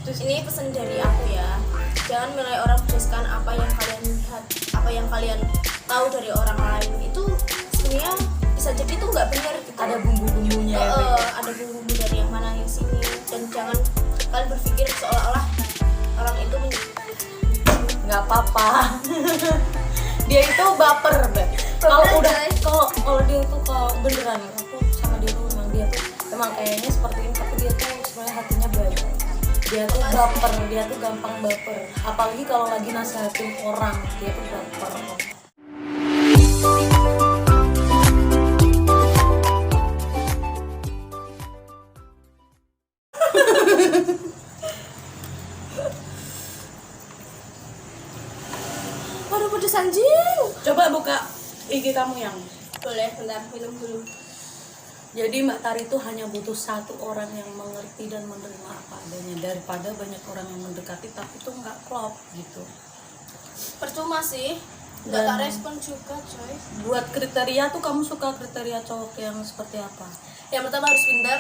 Ini pesan dari aku ya, jangan menilai orang berdasarkan apa yang kalian lihat, apa yang kalian tahu dari orang lain. Itu sebenarnya bisa jadi itu nggak benar gitu. Ada bumbu-bumbunya ya, ada bumbu dari yang mana yang sini. Dan jangan kalian berpikir seolah-olah orang itu nggak apa-apa. Dia itu baper, Beb. Kalau udah kalau dia tuh kalau beneran aku sama dia tuh emang kayaknya seperti ini, tapi dia tuh sebenarnya hatinya baik. Dia tuh baper, dia tuh gampang baper. Apalagi kalau lagi nasihatin orang, dia tuh baper. waduh pedes anjing. Coba buka IG kamu yang. Boleh, bentar minum dulu. Jadi Mbak Tari itu hanya butuh satu orang yang mengerti dan menerima apa adanya, daripada banyak orang yang mendekati tapi itu nggak klop gitu. Percuma sih, nggak tak respon juga coy. Buat kriteria tuh kamu suka kriteria cowok yang seperti apa? Yang pertama harus pintar,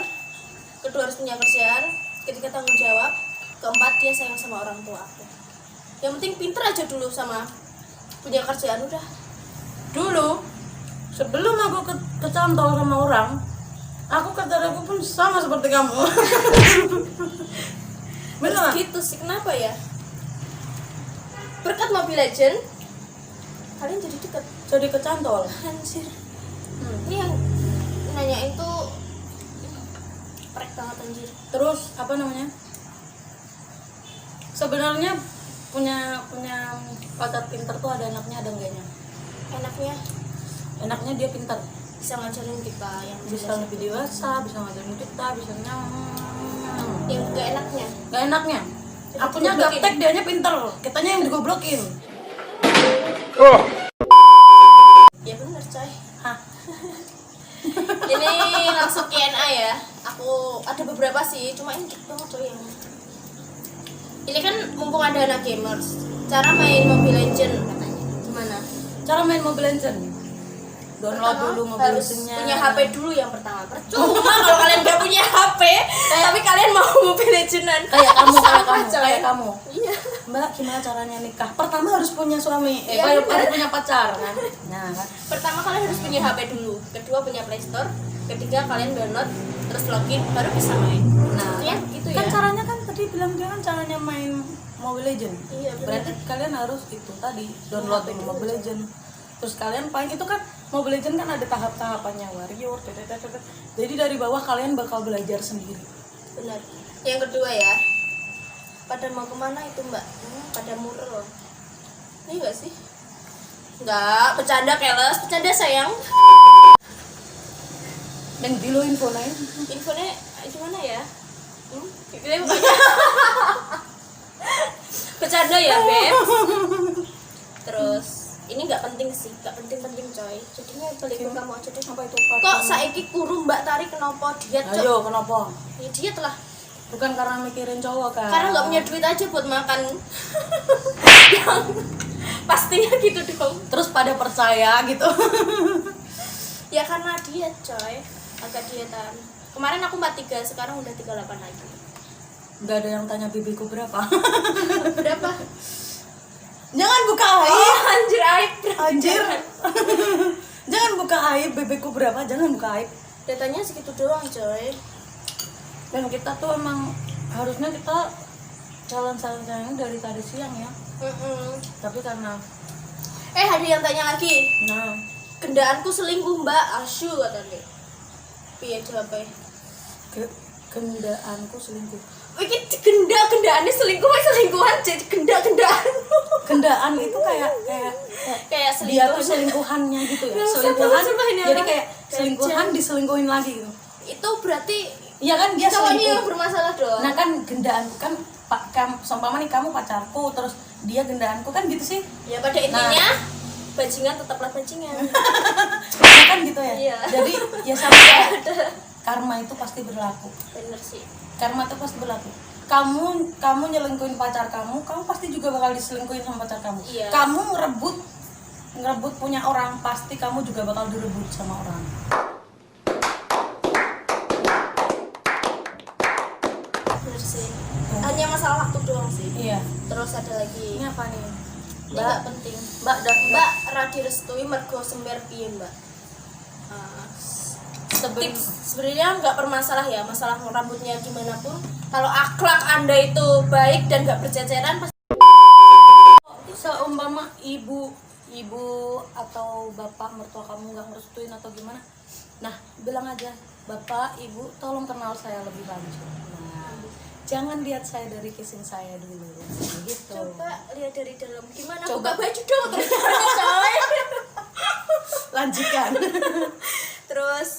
kedua harus punya kerjaan, ketiga tanggung jawab, keempat dia sayang sama orang tua aku. Yang penting pintar aja dulu sama punya kerjaan udah. Dulu sebelum aku kecantol sama orang, aku kriteria pun sama seperti kamu. Benar gitu sih, kenapa ya? Berkat Mobile Legend kalian jadi deket. jadi kecantol. Anjir. Ini yang nanyain tuh prek banget anjir. Terus apa namanya? Sebenarnya punya pacar pinter tuh ada enaknya ada enggaknya. Enaknya dia pinter, Bisa ngajarin kita yang bisa lebih dewasa, bisa ngajarin kita, bisa yang gak enaknya. Gak enaknya, Jadi akunya digoblokin. gaptek, dianya pinter, kitanya yang digoblokin. Ya bener coy. Hah? Ini langsung Q&A ya. Aku ada beberapa sih, cuma ini dikit banget coy yang ini kan mumpung ada anak gamers. Cara main Mobile Legend katanya. Gimana? Cara main Mobile Legend, download Pertama, dulu Mobile harus Legends-nya. punya HP dulu yang pertama. Percuma kalau kalian gak punya HP, tapi kalian mau Mobile Legend-an. kayak kamu. Iya. Mbak, gimana caranya nikah? Pertama harus punya suami, Iya, harus punya pacar kan? Nah kan? Pertama kalian harus punya HP dulu, kedua punya Play Store, ketiga kalian download, terus login baru bisa main. Nah, Maksudnya gitu kan ya. caranya kan tadi bilang dia kan caranya main Mobile Legend. Iya, benar. Berarti kalian harus itu tadi download dulu Mobile Legend. Terus kalian paling itu kan Mobile Legend kan ada tahap-tahapannya, warrior, jadi dari bawah kalian bakal belajar sendiri. Benar. Yang kedua ya, pada mau kemana itu mbak? Pada murel. Ini enggak sih? Enggak, bercanda keles, bercanda sayang. Dan dulu info lain. Infonya gimana ya? Ini bukannya bercanda ya beb. Terus ini nggak penting sih, nggak penting coy. Jadinya balik ke kamu aja deh. Apa itu? Kok saiki kurung Mbak Tari kenapa diet cok? Ayo, kenapa? Ya diet lah. Bukan karena mikirin cowok kan? Karena nggak punya duit aja buat makan. Yang pastinya gitu dong. Terus pada percaya gitu. Ya karena diet coy, agak dietan. Kemarin aku 43, sekarang udah 38 lagi. Udah ada yang tanya bibiku berapa? Berapa? Jangan buka aib. Oh anjir aib. Anjir. Jangan buka aib, bebekku berapa? Jangan buka aib. Datanya segitu doang coy. Dan kita tuh emang harusnya kita jalan sayang dari tadi siang ya. Tapi karena Ada yang tanya lagi. nah Kendaanku selingkuh mbak, asyu katanya. Piye jawabnya? kendaanku selingkuh. Iki kendaannya selingkuhan jadi kendaan. Kendaan itu kayak Kayak dia selingkuh. tuh selingkuhannya gitu ya. Nggak usah Selingkuhan. sumpah ini Jadi orang. kayak selingkuhan diselingkuhin lagi gitu. Itu berarti Iya kan dia cowoknya yang selingkuh. bermasalah dong. Nah kan gendaanku kan seumpama nih kamu pacarku terus dia gendaanku kan gitu sih. Ya pada intinya bajingan tetaplah bajingan. Ya kan gitu ya. Iya. Jadi ya sama kayak karma itu pasti berlaku. Bener sih. Karma itu pasti berlaku. Kamu nyelingkuhin pacar kamu pasti juga bakal diselingkuhin sama pacar kamu. Iya. Kamu ngerebut punya orang, pasti kamu juga bakal direbut sama orang. Bener sih. Hanya masalah masalah waktu doang sih. Iya. Terus ada lagi Ini apa nih? ini nggak penting. Mbak ra direstui mergo sember piye Mbak? Tips sebenarnya nggak bermasalah ya masalah rambutnya gimana pun. Kalau akhlak Anda itu baik dan nggak berceceran pasti. Seumpama ibu atau bapak mertua kamu nggak ngerestuin atau gimana, nah bilang aja, bapak ibu tolong kenal saya lebih lanjut. Nah, jangan lihat saya dari kissing saya dulu gitu. Coba lihat dari dalam gimana. Coba. Buka baju dong terus coy. Lanjutkan. Terus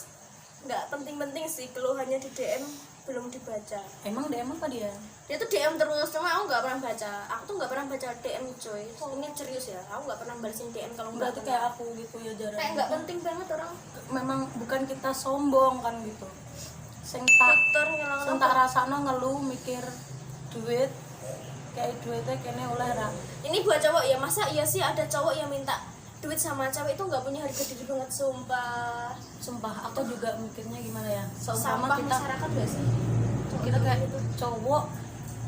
nggak penting-penting sih keluhannya di DM belum dibaca. Emang DM apa dia? Dia tuh DM terus, cuma aku nggak pernah baca. Aku tuh nggak pernah baca DM coy. Ini serius ya, aku nggak pernah balesin DM kalau nggak Berarti kenal. kayak aku gitu ya, jarang. Kayak nggak penting banget orang. Memang bukan kita sombong kan gitu. Sing tak Dokter ngilang sing tak rasana ngeluh mikir duit kayak duitnya kene oleh ra. Ini buat cowok ya, masa iya sih ada cowok yang minta duit sama cewek itu nggak punya harga diri banget, sumpah. Sumpah aku juga mikirnya gimana ya, Sampah seumpama kita masyarakat gak sih? kita kayak cowok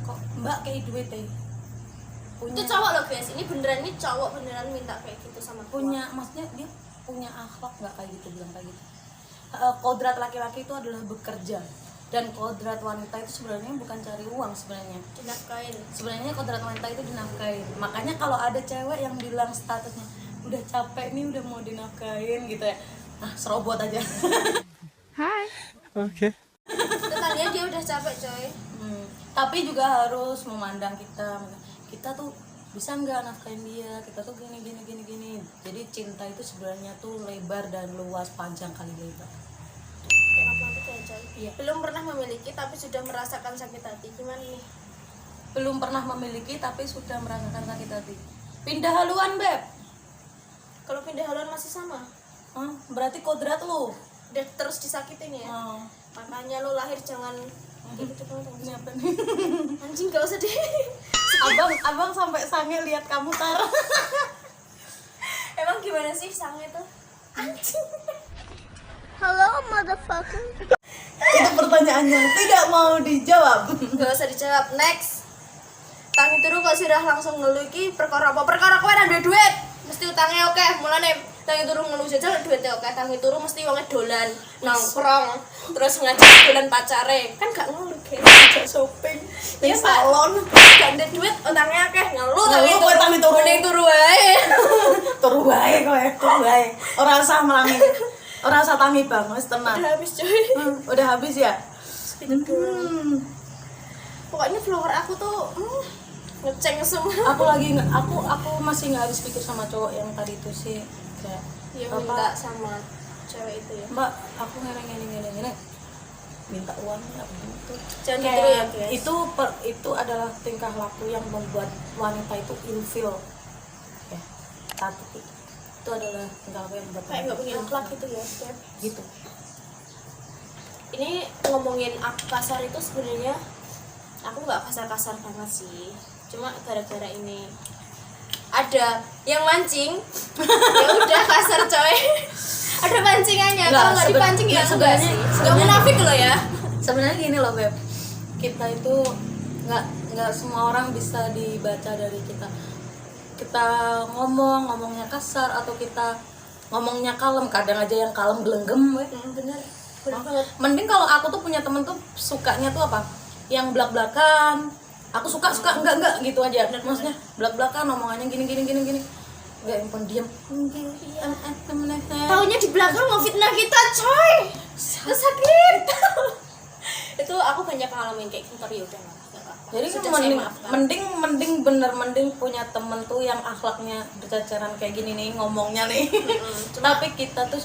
kok mbak kayak duit Itu cowok loh guys, ini beneran, ini cowok beneran minta kayak gitu sama punya, maksudnya dia punya akhlak nggak kayak gitu, bilang kayak gitu. Kodrat laki-laki itu adalah bekerja, dan kodrat wanita itu sebenarnya bukan cari uang sebenarnya. dinafkain. Sebenarnya kodrat wanita itu dinafkain. Makanya kalau ada cewek yang bilang statusnya udah capek nih, udah mau dinafkain gitu ya, serobot aja. Hai. Oke. Tanya dia udah capek coy. Tapi juga harus memandang kita tuh bisa nggak nafkain dia, kita tuh gini. Jadi cinta itu sebenarnya tuh lebar dan luas, panjang kali lebar. Kenapa kayak coy? Iya. Belum pernah memiliki tapi sudah merasakan sakit hati. Gimana nih? Belum pernah memiliki tapi sudah merasakan sakit hati. Pindah haluan beb. Kalau pindah haluan masih sama? Berarti kodrat lu. Udah terus disakitin ya? Makanya lo lahir jangan gitu banget. Ini apa nih? Anjing gak usah deh. abang sampai sange lihat kamu Tar. Emang gimana sih sange tuh? Anjing. Itu pertanyaannya tidak mau dijawab. Gak usah dijawab. Next. Tangi turu kok sirah langsung ngeluh iki perkara apa? Perkara kowe ra duwe duit. Mesti utangnya oke. Mulane tangi turu ngeluh jajal duitnya oke. Tangi turu mesti wonge dolan, nongkrong, terus ngajak dolan pacare. Kan gak ngeluh guys, ngajak shopping. Di salon. Gak ada duit, utangnya oke. Ngeluh tangi turu. Mending turu wae. Turu wae. Ora usah melangi. Ora usah tangi Bang, wis tenang. Udah habis coy. Udah habis ya? Pokoknya follower aku tuh ngeceng semua. Aku masih nggak habis pikir sama cowok yang tadi itu sih, kayak Yang minta sama cewek itu ya. Mbak, aku ngene minta uangnya gitu. Jangan Kayak ditiru ya guys. itu adalah tingkah laku yang membuat wanita itu ilfil. Ya, tapi itu adalah tingkah laku yang membuat Kayak nggak punya akhlak gitu ya, Beb. gitu. Ini ngomongin kasar itu sebenarnya aku nggak kasar-kasar banget sih, cuma gara-gara ini ada yang mancing. Ya udah kasar coy. Ada pancingannya, kalau nggak dipancing ya enggak sih, nggak munafik loh ya. Sebenarnya gini loh Beb, kita itu nggak semua orang bisa dibaca dari kita ngomongnya kasar atau kita ngomongnya kalem. Kadang aja yang kalem gelenggem weh. Bener banget. Mending kalau aku tuh punya temen tuh sukanya tuh apa, yang belak-belakan. Aku suka enggak gitu aja. Maksudnya belak-belakan, omongannya gini. Enggak, yang pendiam. Taunya di belakang mau fitnah kita coy. Itu sakit. Itu aku banyak ngalamin kayak gitu, tapi udah nggak apa-apa. Jadi Sudah kan saya maafkan. mending punya temen tuh yang akhlaknya bercacaran kayak gini nih, ngomongnya nih. Tapi kita tuh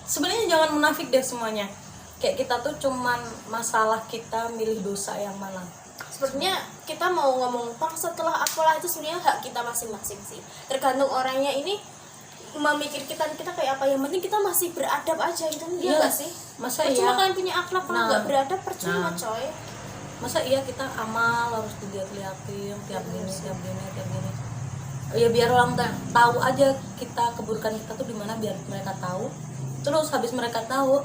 sebenarnya jangan munafik deh semuanya. Kayak kita tuh cuman masalah kita milih dosa yang mana. Sebenarnya kita mau ngomong bang setelah apalah itu sebenarnya hak kita masing-masing sih. Tergantung orangnya ini memikirkan kita kayak apa. Yang penting kita masih beradab aja gitu, dia nggak sih? Masa Percuma iya? kalian punya akhlak kalau nggak beradab percuma coy. Masa iya kita amal harus dilihat-lihatin tiap gini. Ya biar orang tahu aja kita keburukan kita tuh di mana, biar mereka tahu. Terus habis mereka tahu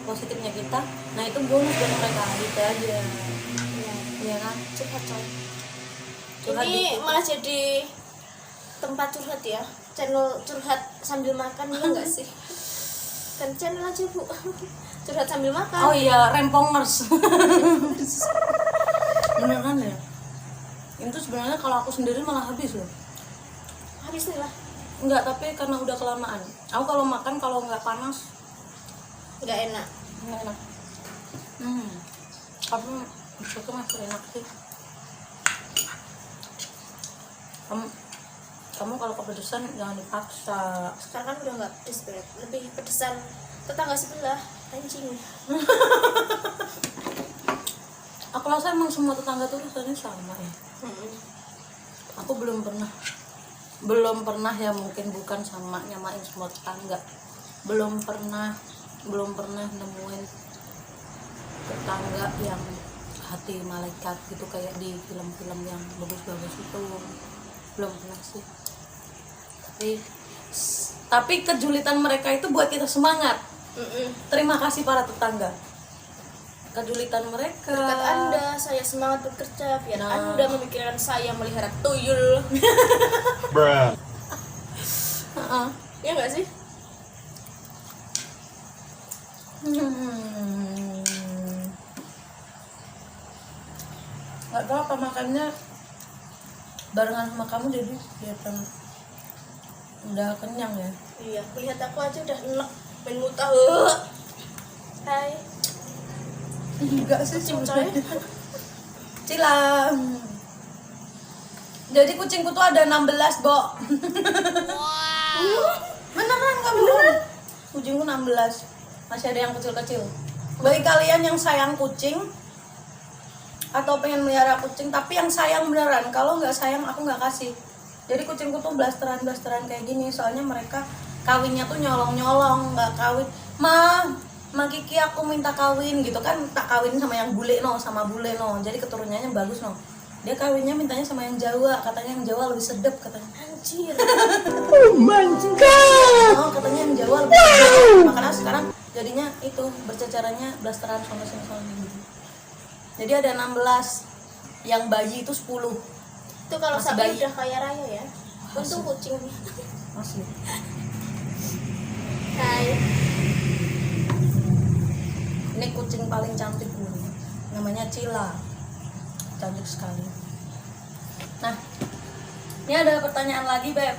positifnya kita, nah itu bonus buat mereka gitu aja. Iya kan? coy. Curhat Ini dikit. malah jadi tempat curhat ya, channel curhat sambil makan ya enggak sih? Kan channel aja bu, curhat sambil makan. Oh iya, rempongers. Beneran ya? Itu sebenarnya kalau aku sendiri malah habis loh. Habis nih lah, Enggak, tapi karena udah kelamaan. Aku kalau makan kalau nggak panas nggak enak. nggak enak. Tapi itu masih enak sih. Kamu kalau kepedesan jangan dipaksa. Sekarang kan udah nggak pedes Beb. Lebih pedesan tetangga sebelah, anjing. Aku rasa emang semua tetangga tuh rasanya sama ya. Aku belum pernah ya, mungkin bukan sama nyamain semua tetangga. Belum pernah nemuin tetangga yang hati malaikat gitu kayak di film-film yang bagus-bagus itu. Belum pernah sih. Tapi kejulitan mereka itu buat kita semangat. Terima kasih para tetangga. Kejulitan mereka. Berkat Anda, saya semangat bekerja biar Nah. Anda memikirkan saya melihara tuyul. Bruh. Ya nggak sih? Nggak tahu apa makannya barengan sama kamu jadi kelihatan udah kenyang ya. Iya, melihat aku aja udah enak, main mutah. Hai, Enggak sih coy. Cilang. Jadi kucingku tuh ada 16, Bo. Beneran nggak beneran? Kucingku 16. Masih ada yang kecil-kecil. Bagi kalian yang sayang kucing atau pengen melihara kucing tapi yang sayang beneran, kalau nggak sayang aku nggak kasih. Jadi kucingku tuh blasteran kayak gini, soalnya mereka kawinnya tuh nyolong nggak kawin. Ma Kiki aku minta kawin gitu kan, tak kawin sama yang bule no, sama bule no, jadi keturunannya bagus no. Dia kawinnya mintanya sama yang Jawa, katanya yang Jawa lebih sedep katanya. Anjir. Oh my god. Oh, katanya yang Jawa lebih sedep. Makanya sekarang jadinya itu bercecerannya blasteran sama gitu. Jadi ada 16, yang bayi itu 10. Itu kalau Masih sapi bayi. udah kaya raya ya. Untung kucing. Masih. Hai. Ini kucing paling cantik dulu. Namanya Cila. Cantik sekali. Nah, ini ada pertanyaan lagi, Beb.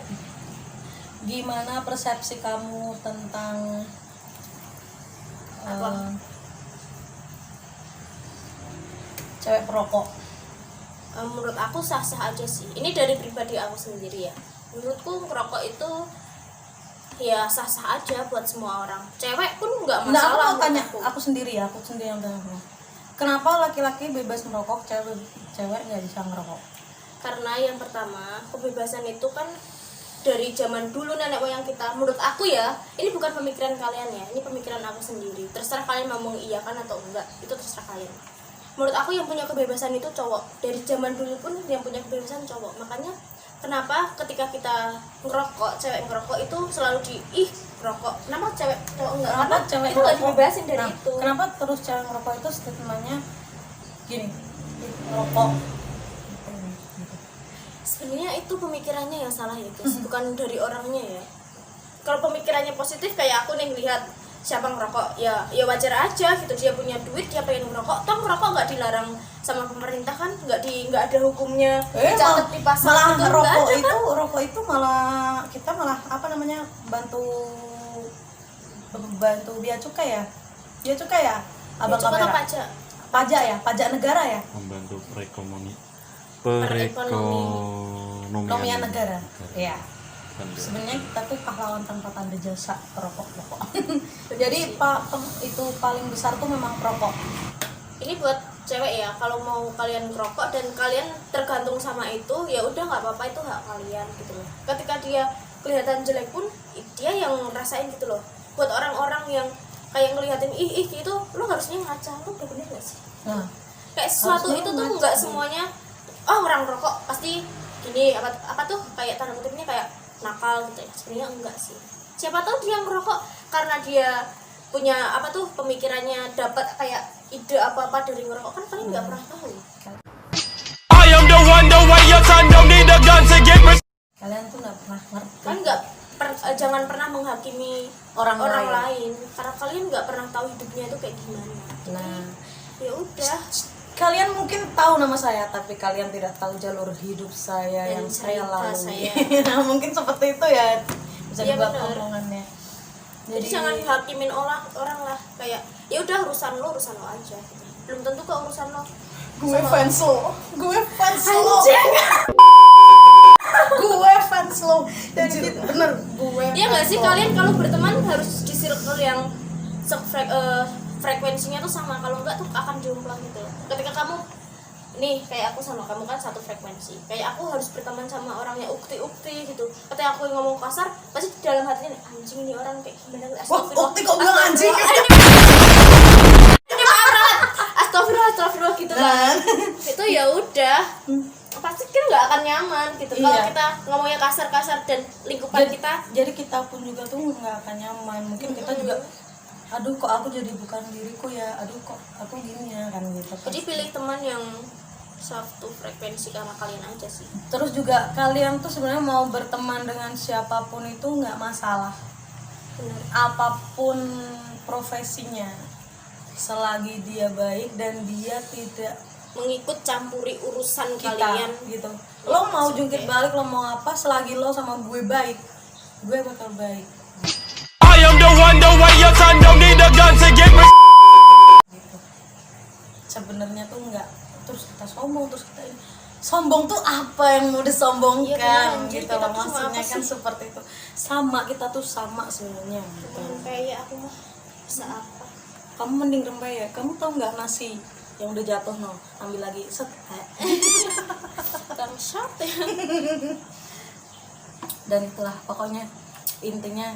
Gimana persepsi kamu tentang Apa? cewek perokok? Menurut aku sah-sah aja sih. Ini dari pribadi aku sendiri ya. Menurutku ngerokok itu ya sah-sah aja buat semua orang. Cewek pun nggak Nah, aku masalah. mau tanya, menurut aku sendiri yang tanya. Kenapa laki-laki bebas merokok, cewek nggak bisa ngerokok? Karena yang pertama, kebebasan itu kan dari zaman dulu nenek moyang kita. Menurut aku ya, ini bukan pemikiran kalian ya, ini pemikiran aku sendiri. Terserah kalian ngomong iya kan atau enggak, itu terserah kalian. Menurut aku yang punya kebebasan itu cowok. Dari zaman dulu pun yang punya kebebasan cowok. Makanya kenapa ketika kita ngerokok, cewek ngerokok itu selalu ngerokok. Kenapa cewek cowok enggak? Kenapa Karena cewek itu nggak ngerokok? dibebasin dari Nah, itu. Kenapa terus cewek ngerokok itu statementnya gini, ngerokok? Sebenarnya itu pemikirannya yang salah ya guys, bukan dari orangnya ya. Kalau pemikirannya positif kayak aku nih lihat siapa ngerokok ya wajar aja gitu, dia punya duit dia pengen ngerokok, toh ngerokok nggak dilarang sama pemerintah kan, nggak ada hukumnya dicatat di pasal malah gitu, nggak rokok ada, itu kan? rokok itu malah kita malah apa namanya bantu bea cukai ya, abang Ya, coba kamera pajak pajak negara ya, Membantu perekonomian negara ya. Kan dia. Sebenarnya kita tuh pahlawan tanpa tanda jasa perokok. Jadi itu paling besar tuh memang perokok. Ini buat cewek ya, kalau mau kalian ngerokok dan kalian tergantung sama itu ya udah nggak apa-apa, itu hak kalian gitu loh. Ketika dia kelihatan jelek pun dia yang ngerasain gitu loh. Buat orang-orang yang kayak ngeliatin ih gitu, lo harusnya ngaca, lo udah bener gak sih? Nah, Kayak sesuatu harusnya itu tuh ngaca. nggak semuanya orang rokok pasti gini apa tuh kayak tanda kutipnya kayak nakal gitu ya. Sebenarnya enggak sih. Siapa tahu dia ngerokok karena dia punya apa tuh pemikirannya dapat kayak ide apa-apa dari ngerokok, kan kalian nggak pernah tahu. son don't need a gun to get rich. Kalian tuh nggak pernah ngerti Kan jangan pernah menghakimi orang lain karena kalian nggak pernah tahu hidupnya itu kayak gimana. Nah, Ya udah. kalian mungkin tahu nama saya tapi kalian tidak tahu jalur hidup saya Dan yang saya cerita lalui. saya. Nah, mungkin seperti itu ya bisa Iya, dibuat benar. omongannya. Jadi jangan hakimin orang lah, kayak ya udah urusan lo aja gitu. Belum tentu kok urusan lo. gue fans lo gue fans lo dan itu bener gue Iya nggak fans sih, lo. kalian kalau berteman harus di circle yang frekuensinya tuh sama, kalau enggak tuh akan jomplang gitu. Ketika kamu nih kayak aku sama kamu kan satu frekuensi, kayak aku harus berteman sama orang yang ukti gitu. Ketika aku ngomong kasar pasti dalam hatinya anjing ini orang kayak gimana. Wah, ukti kok bilang anjing? Astagfirullah gitu kan. Itu ya udah pasti kan nggak akan nyaman gitu kalau Iya. kita ngomongnya kasar dan lingkupan kita. Jadi kita pun juga tuh nggak akan nyaman. Mungkin kita juga aduh kok aku jadi bukan diriku ya, aduh kok aku gini ya kan gitu. Jadi pilih teman yang satu frekuensi sama kalian aja sih. Terus juga kalian tuh sebenarnya mau berteman dengan siapapun itu nggak masalah, Benar. apapun profesinya, selagi dia baik dan dia tidak Mengikut campuri urusan kita kalian. gitu. Lo mau jungkit balik, lo mau apa, selagi lo sama gue baik, gue bakal baik. I am the one, the way your son don't need a gun to get rich. Gitu. Sebenarnya tuh enggak terus kita sombong, terus kita ini. Sombong tuh apa yang mau disombongkan? Iya, beneran. Jadi Gitu kita loh, tuh cuma maksudnya apa kan sih? seperti itu. Sama, kita tuh sama sebenarnya gitu. Kayak aku mah bisa apa? Kamu mending rempeyek, kamu tau nggak nasi yang udah jatuh no, ambil lagi set. Kang shot ya. Dan itulah pokoknya intinya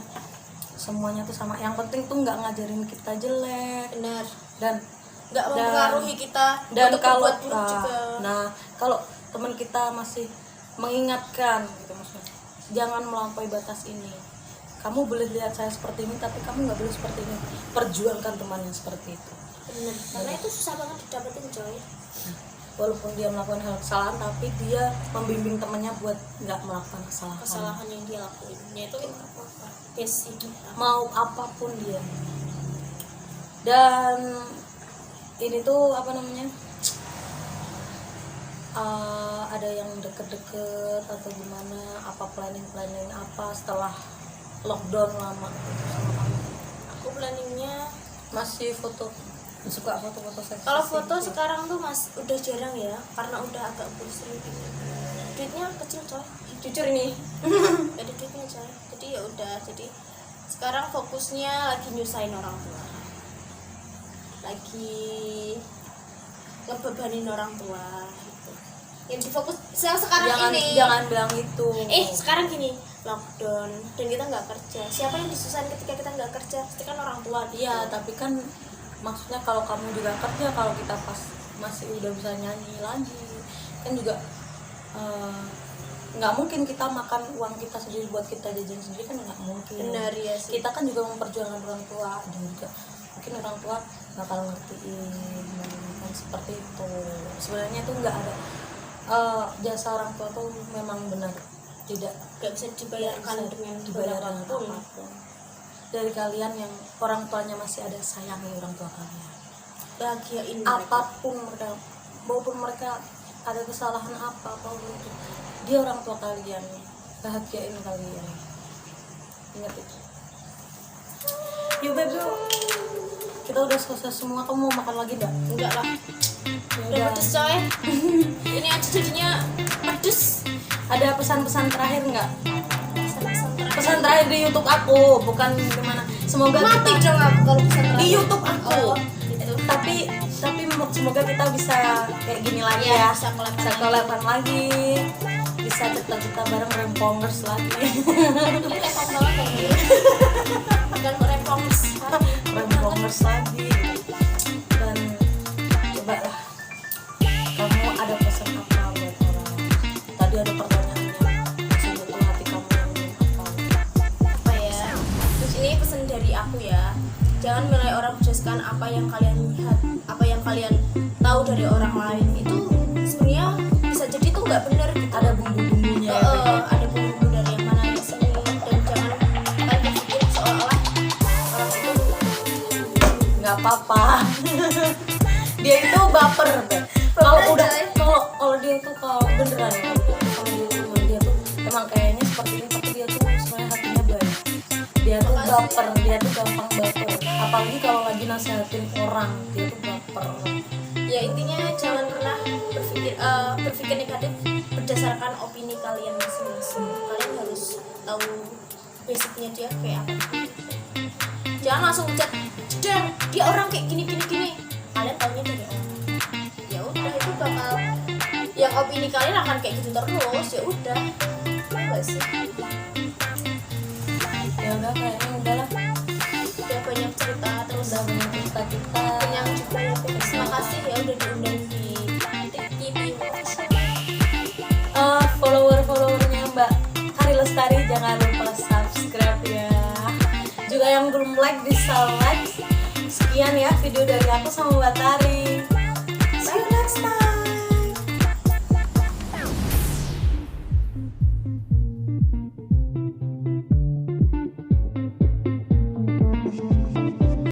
semuanya tuh sama. Yang penting tuh nggak ngajarin kita jelek Benar. dan Nggak mempengaruhi kita dan untuk kalau berbuat buruk juga. nah kalau teman kita masih mengingatkan gitu, maksudnya jangan melampaui batas ini, kamu boleh lihat saya seperti ini tapi kamu nggak boleh seperti ini, perjuangkan teman yang seperti itu. Benar. Karena itu susah banget didapetin coy. Walaupun dia melakukan hal kesalahan tapi dia membimbing temannya buat nggak melakukan kesalahan. Kesalahan yang dia lakuin. Ya itu nggak apa-apa. Yes, itu. Mau apapun dia. Dan ini tuh apa namanya, ada yang deket-deket atau gimana, apa planning apa setelah lockdown lama gitu sama kamu? Aku planningnya Masih suka foto-foto seksi? kalau foto sekarang tuh udah jarang ya, karena udah agak bosan gitu. Duitnya kecil coy, jujur ini. Gak ada duitnya coy. Jadi ya udah, jadi sekarang fokusnya lagi nyusahin orang tua, lagi ngebebanin orang tua gitu. Yang difokus sekarang jangan bilang itu. Sekarang gini, lockdown dan kita nggak kerja, siapa yang disusahin ketika kita nggak kerja? Pasti kan orang tua gitu. Iya, tapi kan maksudnya kalau kamu juga kerja, kalau kita pas masih udah bisa nyanyi lagi kan juga nggak mungkin kita makan uang kita sendiri buat kita jajan sendiri, kan nggak mungkin. Benar ya sih. Kita kan juga memperjuangkan orang tua juga, mungkin orang tua bakal ngertiin kan seperti itu. Sebenarnya tuh nggak ada jasa orang tua tuh memang benar tidak Gak bisa dibayarkan dengan dibayar dengan berapapun. apapun. Dari kalian yang orang tuanya masih ada, sayangi orang tua kalian. Bahagiain mereka. Apapun mereka, walaupun mereka ada kesalahan apapun itu, dia orang tua kalian, bahagiain kalian. Ingat itu. Yuk bebe, kita udah selesai semua. Kamu mau makan lagi enggak? Enggak lah, Ya udah udah. pedes coy. Ini aja jadinya pedes. Ada pesan-pesan terakhir enggak? Pesan-pesan terakhir. Pesan terakhir di YouTube aku, bukan di mana. Semoga Mati kita, dong aku kalau pesan terakhir. di YouTube aku. Oh, gitu. Tapi semoga kita bisa kayak gini lagi Iya, ya, bisa collab-an bisa lagi. collab-an lagi, bisa cerita-cerita bareng Rempongers lagi. Ini repot banget kayak gini. Bukan repongers. Rempongers lagi. Dan coba lah, kamu ada pesan apa buat orang? Tadi ada pertanyaannya, sentuh hati kamu yang apa? Apa ya? Terus ini pesan dari aku ya. Jangan menilai orang berdasarkan apa yang kalian lihat, apa yang kalian tahu dari orang lain. Itu sebenarnya bisa jadi tuh nggak bener gitu. Ada bumbu-bumbunya ya. Ada bumbu dari yang mana aja seni, dan jangan kalian berpikir seolah-olah orang itu Nggak apa-apa. Dia itu baper, Beb. Kalau Baper, udah coy. kalau dia tuh kalau beneran ya, kalau dia tuh emang kayaknya seperti ini, tapi dia tuh sebenarnya hatinya baik. Dia tuh Makasih. baper, dia tuh gampang baper. Apalagi kalau lagi nasihatin orang, dia tuh baper. ya intinya jangan pernah berpikir negatif berdasarkan opini kalian masing-masing. Kalian harus tahu basicnya dia kayak apa. Jangan langsung chat dia orang kayak gini. Kalian tahunya dari orang. Ya udah, itu bakal yang opini kalian akan kayak gitu terus. Ya udah, enggak sih. Ya udah kayaknya udahlah. Udah banyak cerita terus Udah banyak cerita kita. yang juga ya. Terima kasih ya udah diundang di TV. Followernya Mbak Hari Lestari jangan lupa subscribe ya. Juga yang belum like bisa like. Sekian ya video dari aku sama Mbak